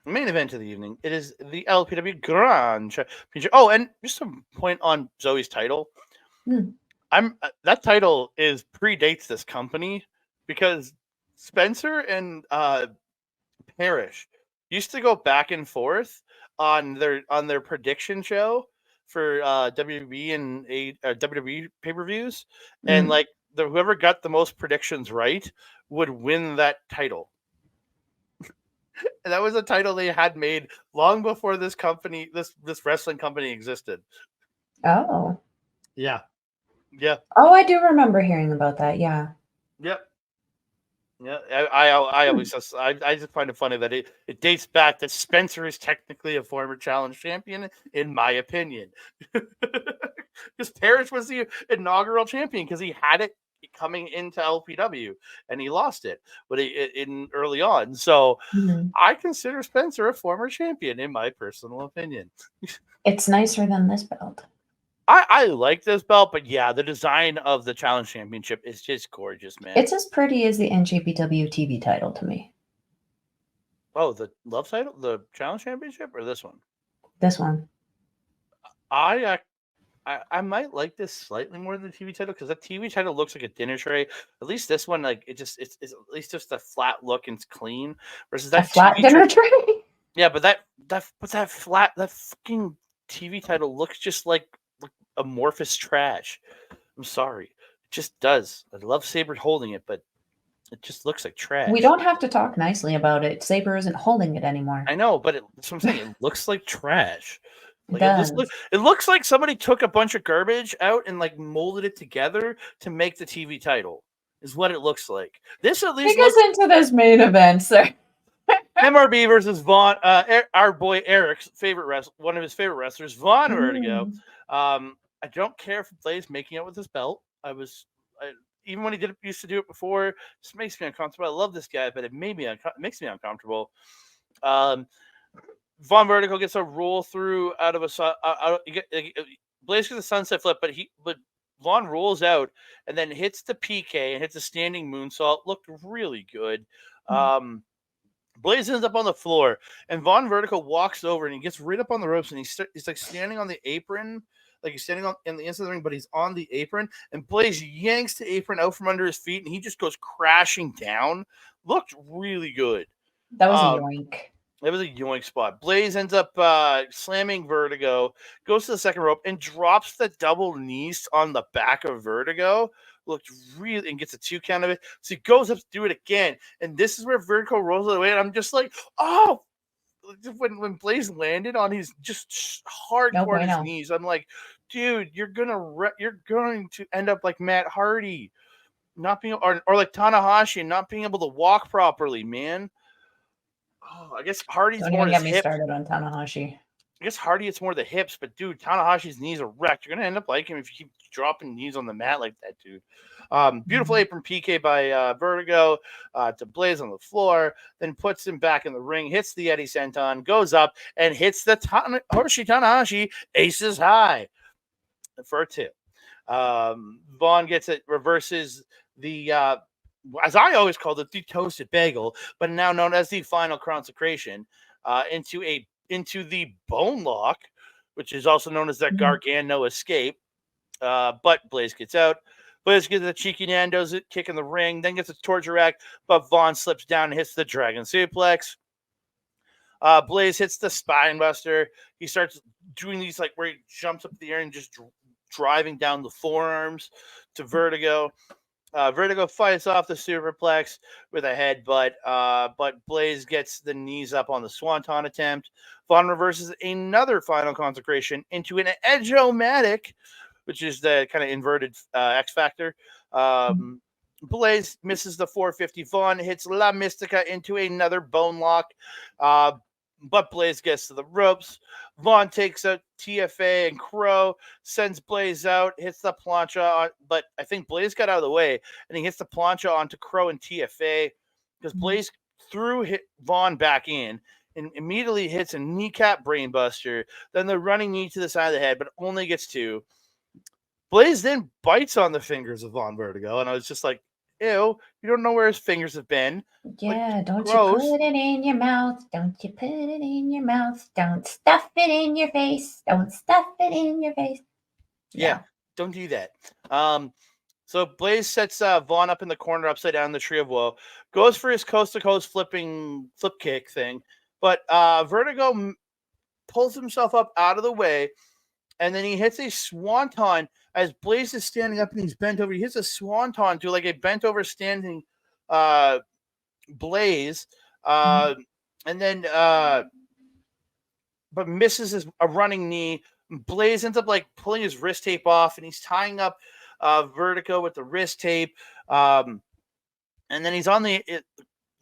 main event of the evening. It is the LPW Grand Championship. Oh, and just a point on Zoe's title. That title predates this company because Spencer and Parrish used to go back and forth on their prediction show for WWE and WWE pay-per-views, and like whoever got the most predictions right would win that title. And that was a title they had made long before this wrestling company existed. Oh. Yeah. Oh, I do remember hearing about that. Yeah. Yep. Yeah, I always I just find it funny that it dates back that Spencer is technically a former challenge champion, in my opinion. Because Parrish was the inaugural champion because he had it coming into LPW and he lost it, but in early on. So I consider Spencer a former champion, in my personal opinion. It's nicer than this belt. I like this belt, but yeah, the design of the Challenge Championship is just gorgeous, man. It's as pretty as the NJPW TV title to me. Oh, the Love title, the Challenge Championship, or this one? This one. I might like this slightly more than the TV title because the TV title looks like a dinner tray. At least this one, like it's at least just a flat look and it's clean. Versus that a flat dinner tray. Yeah, but that fucking TV title looks just like amorphous trash. I'm sorry, it just does. I love Sabre holding it, but it just looks like trash. We don't have to talk nicely about it. Sabre isn't holding it anymore. I know, but that's what I'm saying. It looks like trash. Like it looks like somebody took a bunch of garbage out and like molded it together to make the TV title. Is what it looks like. This at least take us into this main event, sir. MRB versus Vaughn, our boy Eric's one of his favorite wrestlers, Vaughn Vertigo. I don't care if Blaze making out with his belt. Even when he used to do it before, it just makes me uncomfortable. I love this guy, but it makes me uncomfortable. Vaughn Vertigo gets a roll through out of Blaze gets a sunset flip, but Vaughn rolls out and then hits the PK and hits a standing moonsault. Looked really good. Blaze ends up on the floor, and Vaughn Vertigo walks over and he gets right up on the ropes, and he's like standing on the apron, like he's standing on in the inside of the ring, but he's on the apron, and Blaze yanks the apron out from under his feet, and he just goes crashing down. Looked really good. That was a Um, yoink. it was a yoink spot. Blaze ends up slamming Vertigo, goes to the second rope, and drops the double knees on the back of Vertigo. Looked really, and gets a 2 count of it. So he goes up to do it again, and this is where Vertigo rolls it away. And I'm just like, oh, when Blaze landed on his just No hardcore his bueno. knees, I'm like, dude, you're going to end up like Matt Hardy, not being or like Tanahashi and not being able to walk properly, man. Oh, I guess Hardy's Don't more even his get me hips. started on Tanahashi. I guess Hardy, it's more the hips, but dude, Tanahashi's knees are wrecked. You're gonna end up like him if you keep dropping knees on the mat like that, dude. Beautiful apron PK by Vertigo to Blaze on the floor, then puts him back in the ring, hits the Eddie Senton, goes up and hits the Hiroshi Tanahashi aces high for a 2. Vaughn gets it, reverses the as I always called it, the toasted bagel, but now known as the final consecration, into the bone lock, which is also known as the Gargano escape. But Blaze gets out. Blaze gets the cheeky Nando's kick in the ring, then gets a torture rack, but Vaughn slips down and hits the dragon suplex. Blaze hits the spine buster. He starts doing these like where he jumps up in the air and just driving down the forearms to Vertigo. Vertigo fights off the superplex with a headbutt, but Blaze gets the knees up on the Swanton attempt. Vaughn reverses another final consecration into an Edge-O-Matic, which is the kind of inverted X Factor. Blaze misses the 450. Vaughn hits La Mystica into another bone lock, but Blaze gets to the ropes. Vaughn takes out TFA and Crow, sends Blaze out, hits the plancha, but I think Blaze got out of the way, and he hits the plancha onto Crow and TFA because Blaze threw Vaughn back in and immediately hits a kneecap brainbuster, then the running knee to the side of the head, but only gets 2. Blaze then bites on the fingers of Vaughn Vertigo, and I was just like, ew, you don't know where his fingers have been. Yeah, like, don't gross. you put it in your mouth. Don't you put it in your mouth. Don't stuff it in your face. Don't stuff it in your face. Yeah, don't do that. So Blaze sets Vaughn up in the corner, upside down in the Tree of Woe, goes for his coast-to-coast flip kick thing, but Vertigo pulls himself up out of the way, and then he hits a swanton as Blaze is standing up and he's bent over. He hits a swanton to like a bent over standing Blaze, and then but misses a running knee. Blaze ends up like pulling his wrist tape off, and he's tying up Vertigo with the wrist tape. And then he's on the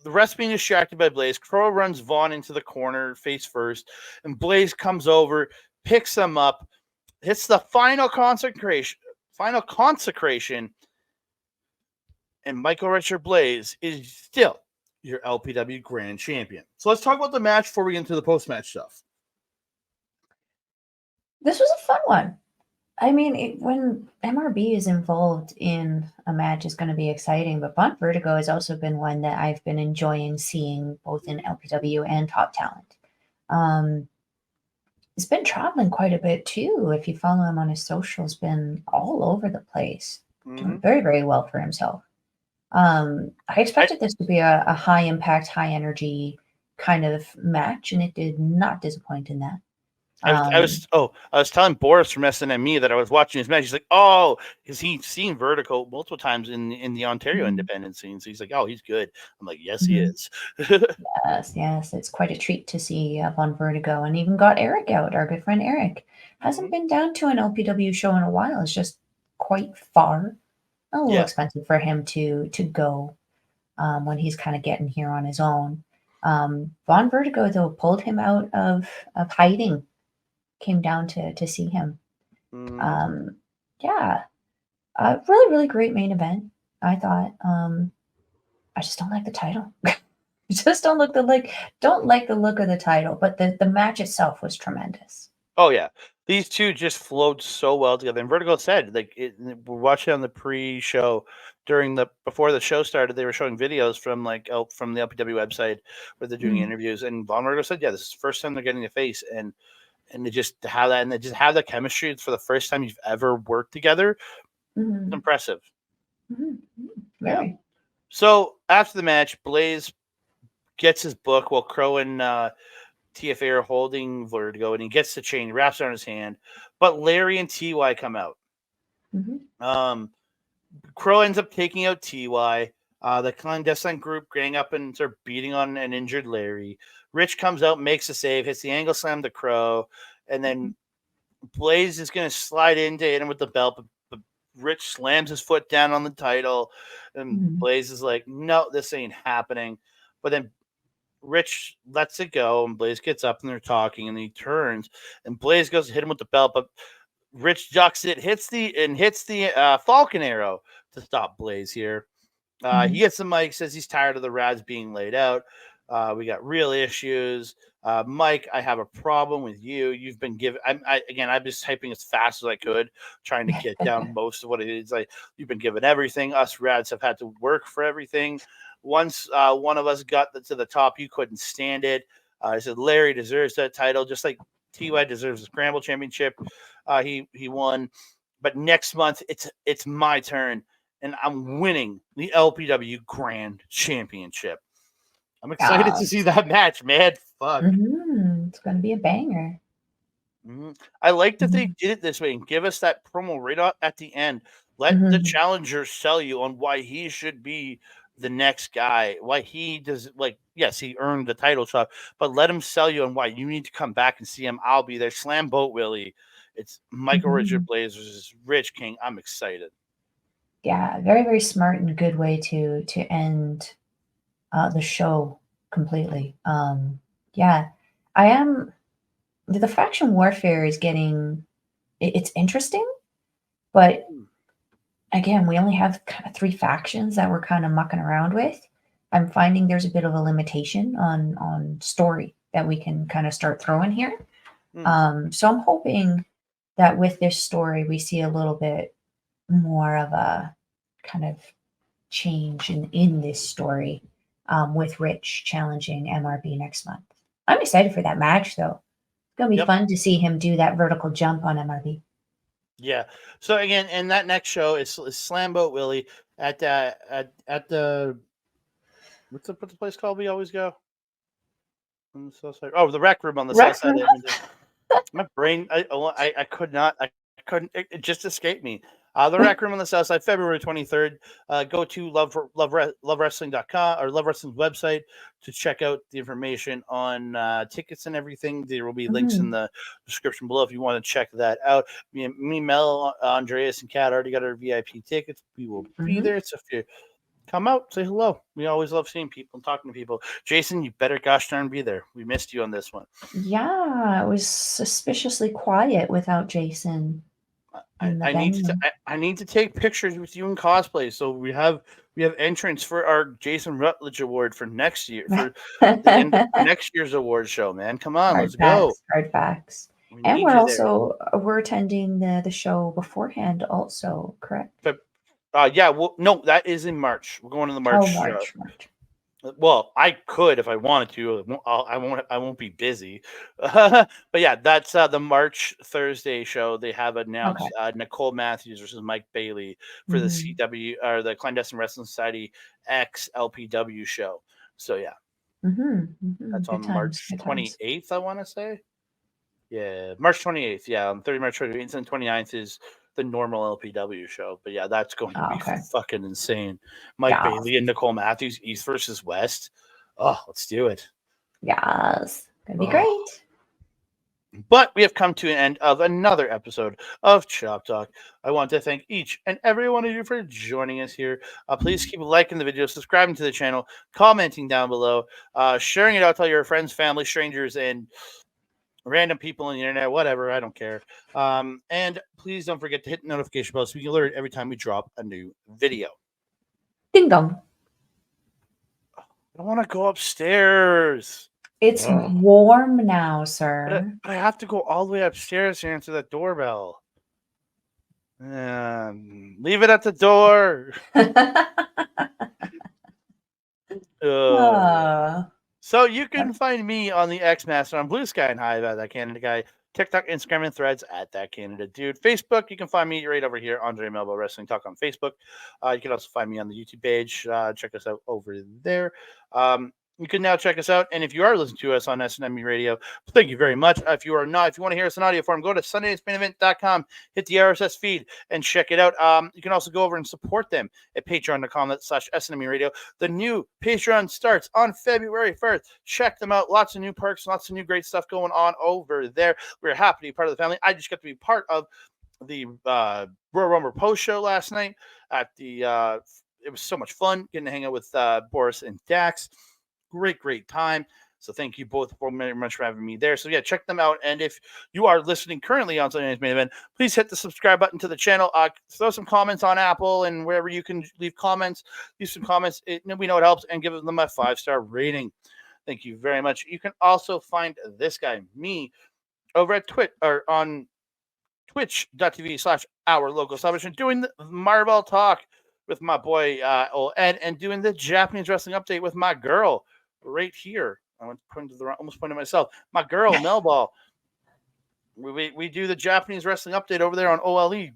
rest being distracted by Blaze. Crow runs Vaughn into the corner face first, and Blaze comes over, picks him up, hits the final consecration, and Michael Richard Blaze is still your LPW Grand Champion. So let's talk about the match before we get into the post-match stuff. This was a fun one. I mean, when MRB is involved in a match, it's going to be exciting. But Vaughn Vertigo has also been one that I've been enjoying seeing both in LPW and Top Talent. He's been traveling quite a bit too. If you follow him on his socials, been all over the place, doing very, very well for himself. I expected this to be a high impact, high energy kind of match, and it did not disappoint in that. I was telling Boris from SNME that I was watching his match. He's like, oh, because he's seen Vertigo multiple times in the Ontario independent scene. So he's like, oh, he's good. I'm like, yes, he is. Yes, it's quite a treat to see Vaughn Vertigo, and even got Eric out. Our good friend Eric hasn't been down to an LPW show in a while. It's just quite far, a little expensive for him to go when he's kind of getting here on his own. Vaughn Vertigo though pulled him out of hiding. Came down to see him. Really, really great main event. I thought. I just don't like the title. Just don't like the look of the title, but the match itself was tremendous. Oh yeah, these two just flowed so well together. And Vertigo said, like, we're watching on the pre-show before the show started. They were showing videos from from the LPW website where they're doing interviews. And Vaughn Vertigo said, yeah, this is the first time they're getting a face, and and they just have that, and they just have the chemistry for the first time you've ever worked together. It's impressive. Very. Yeah. So after the match, Blaze gets his book while Crow and TFA are holding Vertigo, and he gets the chain, wraps it on his hand. But Larry and TY come out. Crow ends up taking out TY. The clandestine group gang up and start beating on an injured Larry. Rich comes out, makes a save, hits the angle slam to Crow, and then Blaze is going to slide in to hit him with the belt, but Rich slams his foot down on the title, and Blaze is like, no, this ain't happening. But then Rich lets it go, and Blaze gets up, and they're talking, and he turns, and Blaze goes to hit him with the belt, but Rich ducks it, hits the Falcon Arrow to stop Blaze here. He gets the mic, says he's tired of the Rads being laid out. We got real issues. Mike, I have a problem with you. You've been given. I'm just typing as fast as I could, trying to get down most of what it is. Like, you've been given everything. Us Rads have had to work for everything. Once one of us got to the top, you couldn't stand it. I said Larry deserves that title, just like TY deserves the Scramble Championship. He won, but next month it's my turn, and I'm winning the LPW Grand Championship. I'm excited to see that match, man. Fuck. It's going to be a banger. I like that they did it this way and give us that promo right at the end. Let the challenger sell you on why he should be the next guy, why he does, like, yes, he earned the title shot, but let him sell you on why you need to come back and see him. I'll be there. Slam Boat Willie. It's Michael Richard Blaze versus Rich King. I'm excited. Yeah, very, very smart and good way to end the show completely. Yeah, I am. The faction warfare is getting. It's interesting, but again, we only have 3 factions that we're kind of mucking around with. I'm finding there's a bit of a limitation on story that we can kind of start throwing here. So I'm hoping that with this story, we see a little bit more of a kind of change in this story with Rich challenging MRB next month. I'm excited for that match, though. It's going to be fun to see him do that vertical jump on MRB. Yeah. So again, in that next show, it's Slam Boat Willie at the what's the place called we always go? On the south side. Oh, the rec room on the south side of Edmonton. My brain, I couldn't. It just escaped me. The rec room on the south side, February 23rd. Go to lovewrestling.com or Love Wrestling's website to check out the information on tickets and everything. There will be links in the description below if you want to check that out. Me, Mel, Andreas, and Kat already got our VIP tickets. We will be there. So if you come out, say hello. We always love seeing people and talking to people. Jason, you better gosh darn be there. We missed you on this one. Yeah, it was suspiciously quiet without Jason. I need to take pictures with you in cosplay. So we have entrance for our Jason Rutledge Award for next year for next year's award show. Man, come on, let's go. Hard facts. And we're attending the show beforehand. Also, correct? But yeah, well, no, that is in March. We're going to the March show. March. Well, I could if I wanted to. I won't be busy. But yeah, that's the March Thursday show. They have announced Nicole Matthews versus Mike Bailey for the CW or the Clandestine Wrestling Society X LPW show. So yeah, that's on March 28th. I want to say. Yeah, March 28th. Yeah, on 30 March 28th and 29th is the normal LPW show. But yeah, that's going to be fucking insane. Mike Bailey and Nicole Matthews, East versus West. Oh, let's do it. Yes. Gonna be great. But we have come to an end of another episode of Chop Talk. I want to thank each and every one of you for joining us here. Please keep liking the video, subscribing to the channel, commenting down below, sharing it out to all your friends, family, strangers, and random people on the internet, whatever, I don't care. And please don't forget to hit the notification bell so you can alert every time we drop a new video. Ding dong. I don't want to go upstairs. It's warm now, sir. But I have to go all the way upstairs to answer that doorbell. Leave it at the door. So you can find me on the X Master on Blue Sky and High, that Canada guy. TikTok, Instagram, and Threads at That Canada Dude. Facebook, you can find me right over here, Andre Melball Wrestling Talk on Facebook. You can also find me on the YouTube page. Check us out over there. You can now check us out. And if you are listening to us on SNME Radio, thank you very much. If you are not, if you want to hear us in audio form, go to sundaysmainevent.com, hit the RSS feed, and check it out. You can also go over and support them at patreon.com/SNME Radio. The new Patreon starts on February 1st. Check them out. Lots of new perks, lots of new great stuff going on over there. We're happy to be part of the family. I just got to be part of the Royal Rumble post show last night at the it was so much fun getting to hang out with Boris and Dax. Great time. So thank you both very much for having me there. So yeah, check them out. And if you are listening currently on Sunday Night's Main Event, please hit the subscribe button to the channel. Throw some comments on Apple and wherever you can leave comments. Leave some comments. We know it helps, and give them a 5-star rating. Thank you very much. You can also find this guy, me, over at Twitch or on twitch.tv/our local establishment, doing the Marvel Talk with my boy Ed, and doing the Japanese wrestling update with my girl right here. I went to point to the almost pointed myself. My girl Melball. We do the Japanese wrestling update over there on OLE,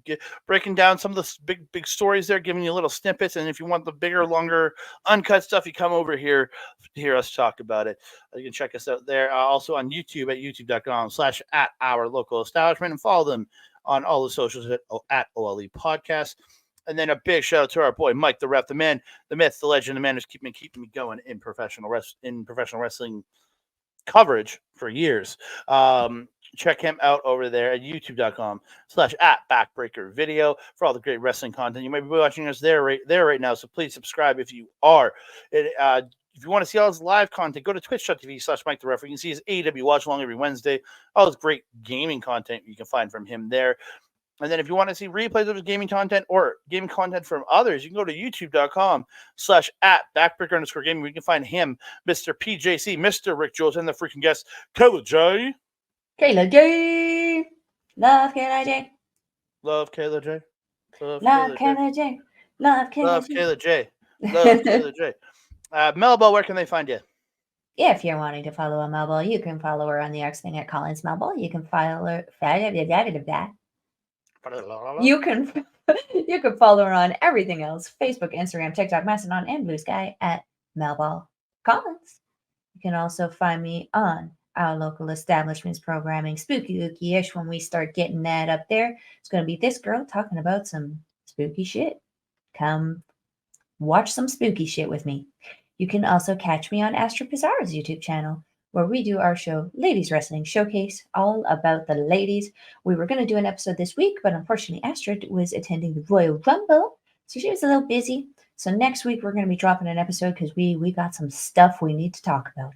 breaking down some of the big stories there, giving you little snippets. And if you want the bigger, longer, uncut stuff, you come over here to hear us talk about it. You can check us out there. Also on YouTube at youtube.com/@our-local-establishment, and follow them on all the socials at OLE Podcast. And then a big shout out to our boy Mike, the Ref, the man, the myth, the legend, the man who's keeping me going in professional wrestling coverage for years. Check him out over there at youtube.com/@backbreaker video for all the great wrestling content. You might be watching us there right now, so please subscribe if you are. If you want to see all his live content, go to twitch.tv/Mike the Ref. You can see his AEW watch along every Wednesday. All his great gaming content you can find from him there. And then if you want to see replays of his gaming content or gaming content from others, you can go to youtube.com/@backbreaker_gaming, where you can find him, Mr. PJC, Mr. Rick Jules, and the freaking guest, Kayla J. Kayla J. Love Kayla J. Love Kayla J. Love Kayla J. Love Kayla J. Love Kayla J. Melball, where can they find you? If you're wanting to follow a Melball, you can follow her on the X thing at Collins Melball. You can follow her. You can follow her on everything else: Facebook, Instagram, TikTok, Mastodon, and Blue Sky at Melball Collins. You can also find me on our local establishments programming, Spooky Ookie-ish, when we start getting that up there. It's going to be this girl talking about some spooky shit. Come watch some spooky shit with me. You can also catch me on Astro Pizarro's YouTube channel, where we do our show, Ladies Wrestling Showcase, all about the ladies. We were going to do an episode this week, but unfortunately Astrid was attending the Royal Rumble, so she was a little busy. So next week we're going to be dropping an episode because we got some stuff we need to talk about.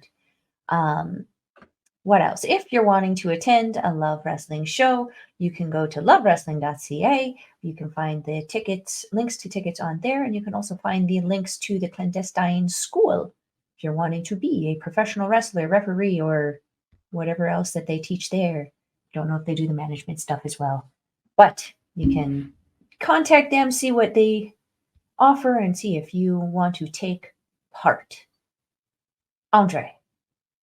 What else? If you're wanting to attend a Love Wrestling show, you can go to lovewrestling.ca. You can find the links to tickets on there, and you can also find the links to the clandestine school if you're wanting to be a professional wrestler, referee, or whatever else that they teach there. Don't know if they do the management stuff as well, but you can contact them, see what they offer, and see if you want to take part. Andre,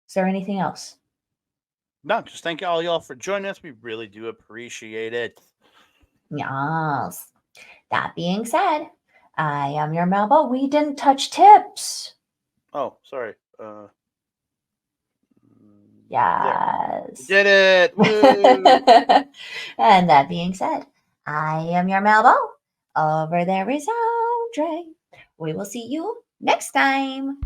is there anything else? No, just thank all y'all for joining us. We really do appreciate it. Yes. That being said, I am your Melball. We didn't touch tips. Oh, sorry. Yes. Did it. And that being said, I am your Melball. Over there is Andre. We will see you next time.